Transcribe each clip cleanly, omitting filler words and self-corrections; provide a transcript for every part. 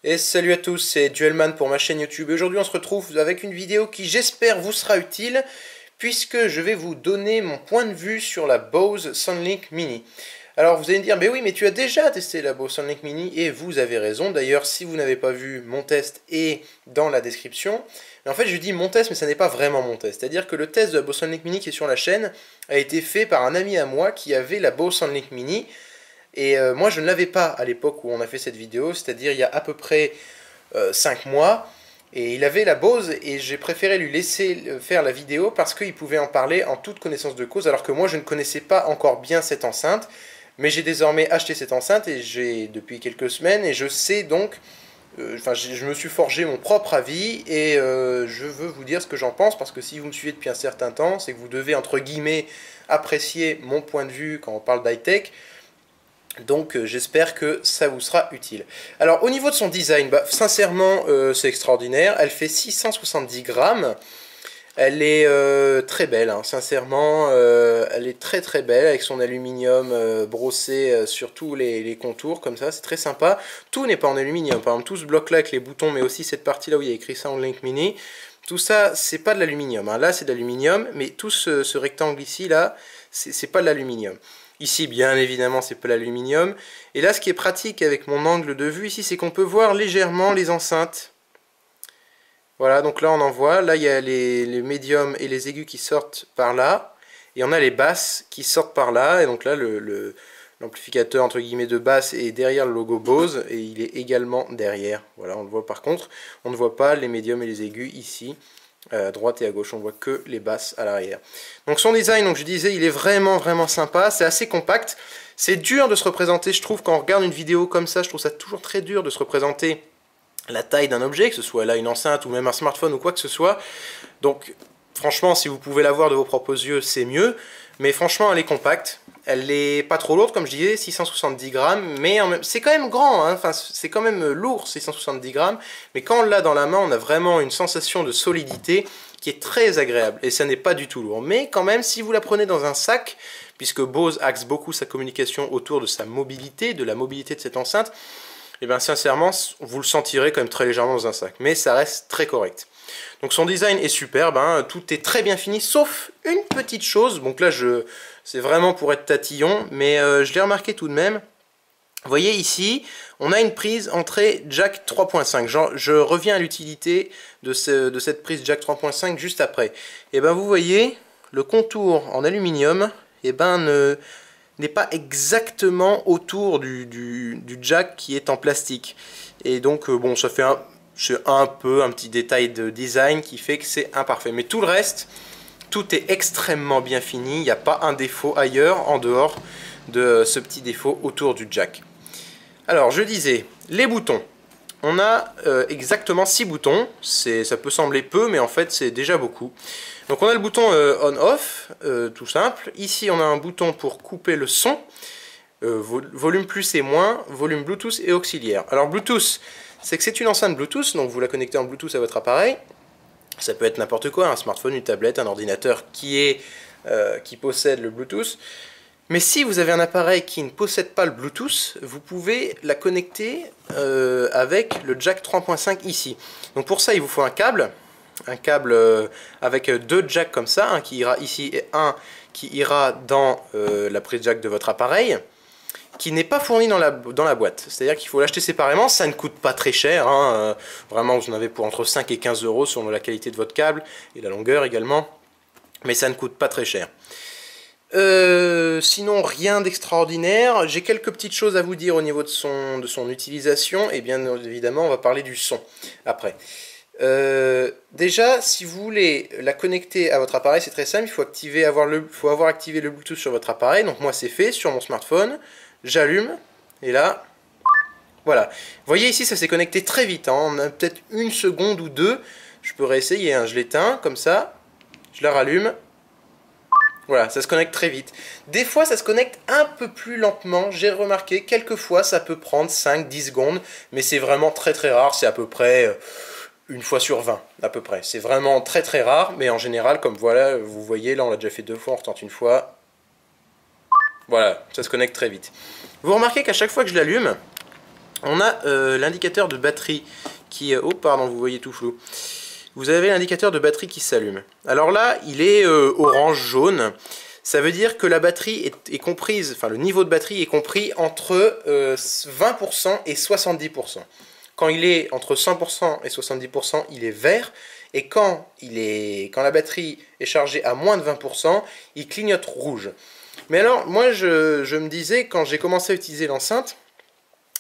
Et salut à tous, c'est Duelman pour ma chaîne YouTube. Aujourd'hui on se retrouve avec une vidéo qui j'espère vous sera utile, puisque je vais vous donner mon point de vue sur la Bose SoundLink Mini. Alors vous allez me dire, mais oui, mais tu as déjà testé la Bose SoundLink Mini, et vous avez raison. D'ailleurs, si vous n'avez pas vu, mon test est dans la description. Mais en fait, je dis mon test, mais ça n'est pas vraiment mon test. C'est-à-dire que le test de la Bose SoundLink Mini qui est sur la chaîne a été fait par un ami à moi qui avait la Bose SoundLink Mini. Et moi je ne l'avais pas à l'époque où on a fait cette vidéo, c'est-à-dire il y a à peu près 5 mois. Et il avait la Bose et j'ai préféré lui laisser faire la vidéo parce qu'il pouvait en parler en toute connaissance de cause, alors que moi je ne connaissais pas encore bien cette enceinte. Mais j'ai désormais acheté cette enceinte et j'ai depuis quelques semaines et je sais donc, je me suis forgé mon propre avis et je veux vous dire ce que j'en pense, parce que si vous me suivez depuis un certain temps, c'est que vous devez entre guillemets apprécier mon point de vue quand on parle d'high-tech. Donc j'espère que ça vous sera utile. Alors au niveau de son design, sincèrement c'est extraordinaire. Elle fait 670 grammes. Elle est très belle, hein. Sincèrement, elle est très très belle avec son aluminium brossé sur tous les contours comme ça, c'est très sympa. Tout n'est pas en aluminium, par exemple tout ce bloc là avec les boutons, mais aussi cette partie là où il y a écrit SoundLink Mini, tout ça c'est pas de l'aluminium, hein. Là c'est de l'aluminium, mais tout ce rectangle ici là, c'est pas de l'aluminium. Ici, bien évidemment, c'est pas l'aluminium. Et là, ce qui est pratique avec mon angle de vue ici, c'est qu'on peut voir légèrement les enceintes. Voilà, donc là, on en voit. Là, il y a les médiums et les aigus qui sortent par là. Et on a les basses qui sortent par là. Et donc là, l'amplificateur, entre guillemets, de basse est derrière le logo Bose. Et il est également derrière. Voilà, on le voit par contre. On ne voit pas les médiums et les aigus ici. À droite et à gauche, on voit que les basses à l'arrière. Donc son design, donc je disais, il est vraiment vraiment sympa, c'est assez compact. C'est dur de se représenter, je trouve, quand on regarde une vidéo comme ça, je trouve ça toujours très dur de se représenter la taille d'un objet, que ce soit là une enceinte ou même un smartphone ou quoi que ce soit. Donc franchement, si vous pouvez la voir de vos propres yeux, c'est mieux. Mais franchement, elle est compacte. Elle n'est pas trop lourde, comme je disais, 670 grammes, mais c'est quand même grand, hein. Enfin, c'est quand même lourd, 670 grammes, mais quand on l'a dans la main, on a vraiment une sensation de solidité qui est très agréable, et ça n'est pas du tout lourd. Mais quand même, si vous la prenez dans un sac, puisque Bose axe beaucoup sa communication autour de sa mobilité, de la mobilité de cette enceinte, et bien sincèrement, vous le sentirez quand même très légèrement dans un sac, mais ça reste très correct. Donc son design est superbe, hein, tout est très bien fini, sauf une petite chose. Donc là, c'est vraiment pour être tatillon, mais je l'ai remarqué tout de même. Vous voyez ici, on a une prise entrée jack 3.5. Je reviens à l'utilité de cette prise jack 3.5 juste après. Et ben vous voyez, le contour en aluminium, et ben n'est pas exactement autour du jack qui est en plastique. Et donc bon, ça fait c'est un petit détail de design qui fait que c'est imparfait. Mais tout le reste, tout est extrêmement bien fini. Il n'y a pas un défaut ailleurs en dehors de ce petit défaut autour du jack. Alors, je disais, les boutons. On a exactement 6 boutons. Ça peut sembler peu, mais en fait, c'est déjà beaucoup. Donc, on a le bouton on-off, tout simple. Ici, on a un bouton pour couper le son. Volume plus et moins, volume Bluetooth et auxiliaire. Alors, Bluetooth, c'est que c'est une enceinte Bluetooth, donc vous la connectez en Bluetooth à votre appareil. Ça peut être n'importe quoi, un smartphone, une tablette, un ordinateur qui possède le Bluetooth. Mais si vous avez un appareil qui ne possède pas le Bluetooth, vous pouvez la connecter avec le jack 3.5 ici. Donc pour ça, il vous faut un câble avec 2 jacks comme ça, un qui ira ici et un qui ira dans la prise jack de votre appareil, qui n'est pas fourni dans la boîte. C'est-à-dire qu'il faut l'acheter séparément, ça ne coûte pas très cher, hein. Vraiment vous en avez pour entre 5 et 15 euros selon la qualité de votre câble et la longueur également, mais ça ne coûte pas très cher. Sinon rien d'extraordinaire. J'ai quelques petites choses à vous dire au niveau de son utilisation, et bien évidemment on va parler du son après. Déjà, si vous voulez la connecter à votre appareil, c'est très simple, il faut avoir activé le Bluetooth sur votre appareil. Donc moi c'est fait sur mon smartphone, j'allume, et là, voilà. Vous voyez ici, ça s'est connecté très vite, hein. On a peut-être une seconde ou deux, je peux réessayer, hein. Je l'éteins, comme ça, je la rallume. Voilà, ça se connecte très vite. Des fois, ça se connecte un peu plus lentement. J'ai remarqué, quelquefois, ça peut prendre 5-10 secondes. Mais c'est vraiment très très rare. C'est à peu près une fois sur 20, à peu près. C'est vraiment très très rare. Mais en général, comme voilà, vous voyez, là, on l'a déjà fait 2 fois. On retente une fois. Voilà, ça se connecte très vite. Vous remarquez qu'à chaque fois que je l'allume, On a l'indicateur de batterie qui... oh pardon, vous voyez tout flou. Vous avez l'indicateur de batterie qui s'allume. Alors là, il est orange-jaune. Ça veut dire que la batterie est comprise, enfin le niveau de batterie est compris entre 20% et 70%. Quand il est entre 100% et 70%, il est vert. Et quand la batterie est chargée à moins de 20%, il clignote rouge. Mais alors, moi, je me disais, quand j'ai commencé à utiliser l'enceinte,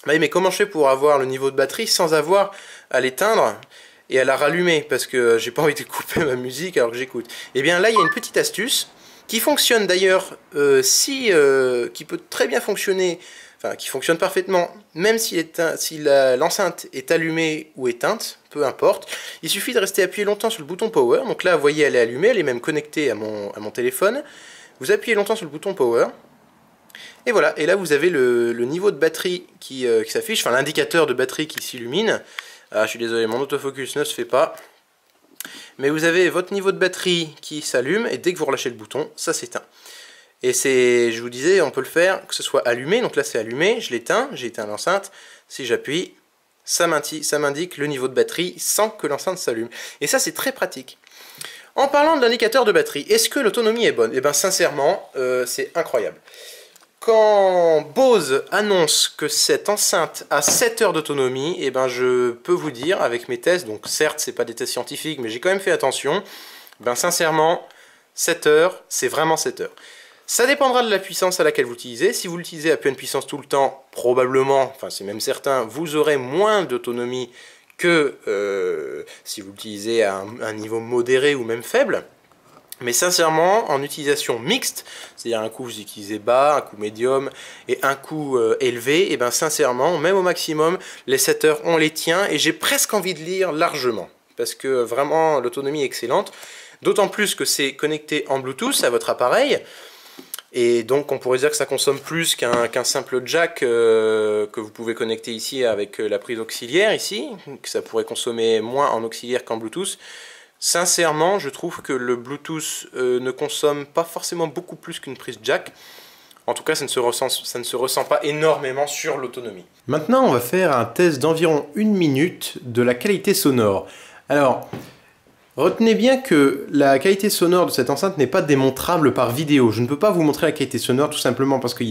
mais comment je fais pour avoir le niveau de batterie sans avoir à l'éteindre et à la rallumer? Parce que j'ai pas envie de couper ma musique alors que j'écoute. Et bien là, il y a une petite astuce qui fonctionne d'ailleurs, qui peut très bien fonctionner, enfin qui fonctionne parfaitement, même si l'enceinte est allumée ou éteinte, peu importe. Il suffit de rester appuyé longtemps sur le bouton Power. Donc là, vous voyez, elle est allumée, elle est même connectée à mon téléphone. Vous appuyez longtemps sur le bouton Power. Et voilà, et là vous avez le niveau de batterie qui s'affiche, enfin l'indicateur de batterie qui s'illumine. Ah, je suis désolé, mon autofocus ne se fait pas. Mais vous avez votre niveau de batterie qui s'allume, et dès que vous relâchez le bouton, ça s'éteint. Et je vous disais, on peut le faire, que ce soit allumé, donc là c'est allumé, je l'éteins, j'ai éteint l'enceinte. Si j'appuie, ça m'indique le niveau de batterie sans que l'enceinte s'allume. Et ça c'est très pratique. En parlant de l'indicateur de batterie, est-ce que l'autonomie est bonne? Eh bien sincèrement, c'est incroyable. Quand Bose annonce que cette enceinte a 7 heures d'autonomie, eh ben je peux vous dire avec mes tests, donc certes c'est pas des tests scientifiques, mais j'ai quand même fait attention, ben sincèrement 7 heures, c'est vraiment 7 heures. Ça dépendra de la puissance à laquelle vous l'utilisez. Si vous l'utilisez à pleine puissance tout le temps, probablement, enfin c'est même certain, vous aurez moins d'autonomie que si vous l'utilisez à un niveau modéré ou même faible. Mais sincèrement, en utilisation mixte, c'est-à-dire un coup vous utilisez bas, un coup médium et un coup élevé, et bien sincèrement, même au maximum, les 7 heures on les tient et j'ai presque envie de lire largement. Parce que vraiment l'autonomie est excellente, d'autant plus que c'est connecté en Bluetooth à votre appareil. Et donc on pourrait dire que ça consomme plus qu'un simple jack que vous pouvez connecter ici avec la prise auxiliaire ici, que ça pourrait consommer moins en auxiliaire qu'en Bluetooth. Sincèrement, je trouve que le Bluetooth ne consomme pas forcément beaucoup plus qu'une prise jack. En tout cas, ça ne se ressent pas énormément sur l'autonomie. Maintenant, on va faire un test d'environ 1 minute de la qualité sonore. Alors, retenez bien que la qualité sonore de cette enceinte n'est pas démontrable par vidéo. Je ne peux pas vous montrer la qualité sonore tout simplement parce que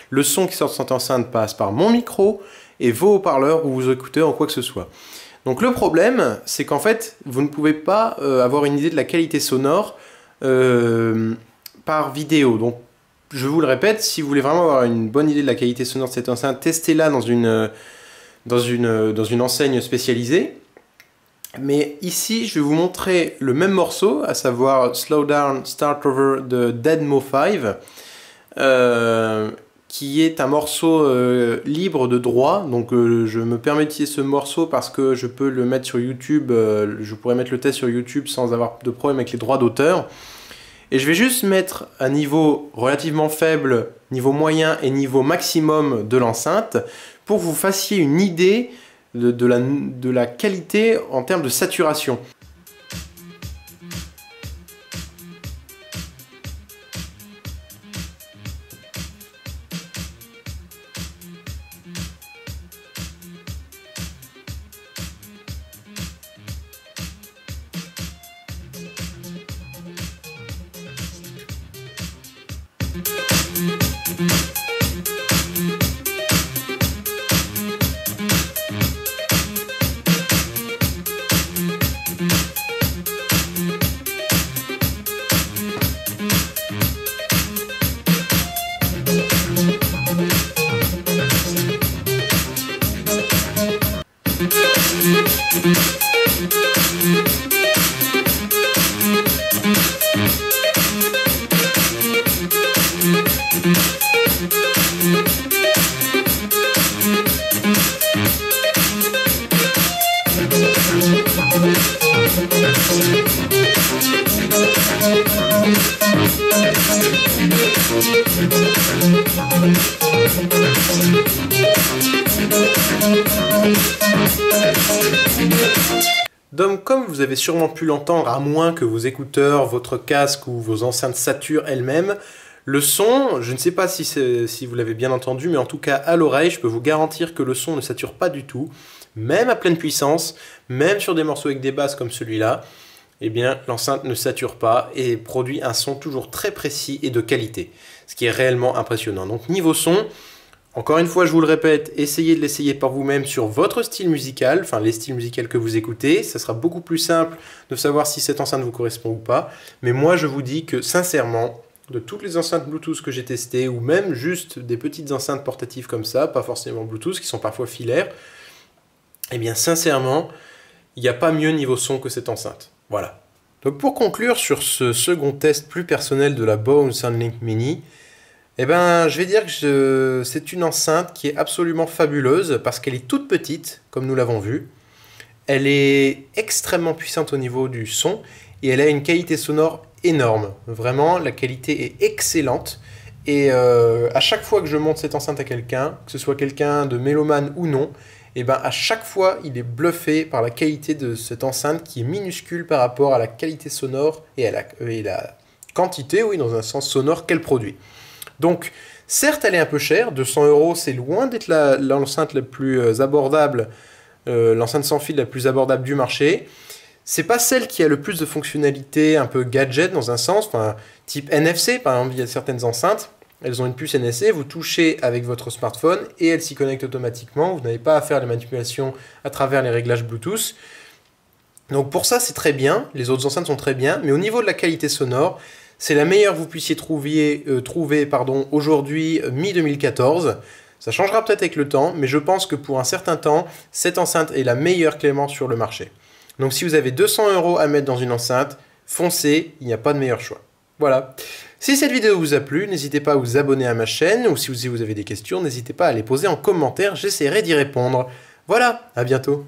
le son qui sort de cette enceinte passe par mon micro et vos haut-parleurs ou vos écouteurs ou quoi que ce soit. Donc le problème, c'est qu'en fait, vous ne pouvez pas avoir une idée de la qualité sonore par vidéo. Donc, je vous le répète, si vous voulez vraiment avoir une bonne idée de la qualité sonore de cette enceinte, testez-la dans une enseigne spécialisée. Mais ici, je vais vous montrer le même morceau, à savoir Slow Down, Start Over de Deadmo5, qui est un morceau libre de droit. Donc je me permets d'utiliser ce morceau parce que je peux le mettre sur YouTube, je pourrais mettre le test sur YouTube sans avoir de problème avec les droits d'auteur. Et je vais juste mettre un niveau relativement faible, niveau moyen et niveau maximum de l'enceinte pour que vous fassiez une idée de la qualité en termes de saturation. Donc, comme vous avez sûrement pu l'entendre, à moins que vos écouteurs, votre casque ou vos enceintes saturent elles-mêmes, Le son, je ne sais pas si vous l'avez bien entendu, mais en tout cas à l'oreille, je peux vous garantir que le son ne sature pas du tout. Même à pleine puissance, même sur des morceaux avec des basses comme celui-là, eh bien l'enceinte ne sature pas et produit un son toujours très précis et de qualité. Ce qui est réellement impressionnant. Donc niveau son, encore une fois je vous le répète, essayez de l'essayer par vous-même sur votre style musical, enfin les styles musicaux que vous écoutez. Ça sera beaucoup plus simple de savoir si cette enceinte vous correspond ou pas. Mais moi je vous dis que sincèrement, de toutes les enceintes Bluetooth que j'ai testées, ou même juste des petites enceintes portatives comme ça, pas forcément Bluetooth, qui sont parfois filaires, eh bien sincèrement, il n'y a pas mieux niveau son que cette enceinte. Voilà. Donc pour conclure sur ce second test plus personnel de la Bose SoundLink Mini, eh ben, je vais dire que c'est une enceinte qui est absolument fabuleuse parce qu'elle est toute petite, comme nous l'avons vu. Elle est extrêmement puissante au niveau du son et elle a une qualité sonore énorme. Vraiment, la qualité est excellente. Et à chaque fois que je montre cette enceinte à quelqu'un, que ce soit quelqu'un de mélomane ou non, et ben à chaque fois, il est bluffé par la qualité de cette enceinte qui est minuscule par rapport à la qualité sonore et à la quantité, oui, dans un sens sonore qu'elle produit. Donc, certes, elle est un peu chère, 200 €, c'est loin d'être l'enceinte la plus abordable, l'enceinte sans fil la plus abordable du marché. C'est pas celle qui a le plus de fonctionnalités un peu gadget dans un sens, enfin, type NFC, par exemple, il y a certaines enceintes. Elles ont une puce NFC, vous touchez avec votre smartphone et elle s'y connecte automatiquement. Vous n'avez pas à faire les manipulations à travers les réglages Bluetooth. Donc pour ça, c'est très bien. Les autres enceintes sont très bien. Mais au niveau de la qualité sonore, c'est la meilleure que vous puissiez trouver aujourd'hui, mi-2014. Ça changera peut-être avec le temps, mais je pense que pour un certain temps, cette enceinte est la meilleure clairement sur le marché. Donc si vous avez 200 € à mettre dans une enceinte, foncez, il n'y a pas de meilleur choix. Voilà. Si cette vidéo vous a plu, n'hésitez pas à vous abonner à ma chaîne, ou si vous avez des questions, n'hésitez pas à les poser en commentaire, j'essaierai d'y répondre. Voilà, à bientôt.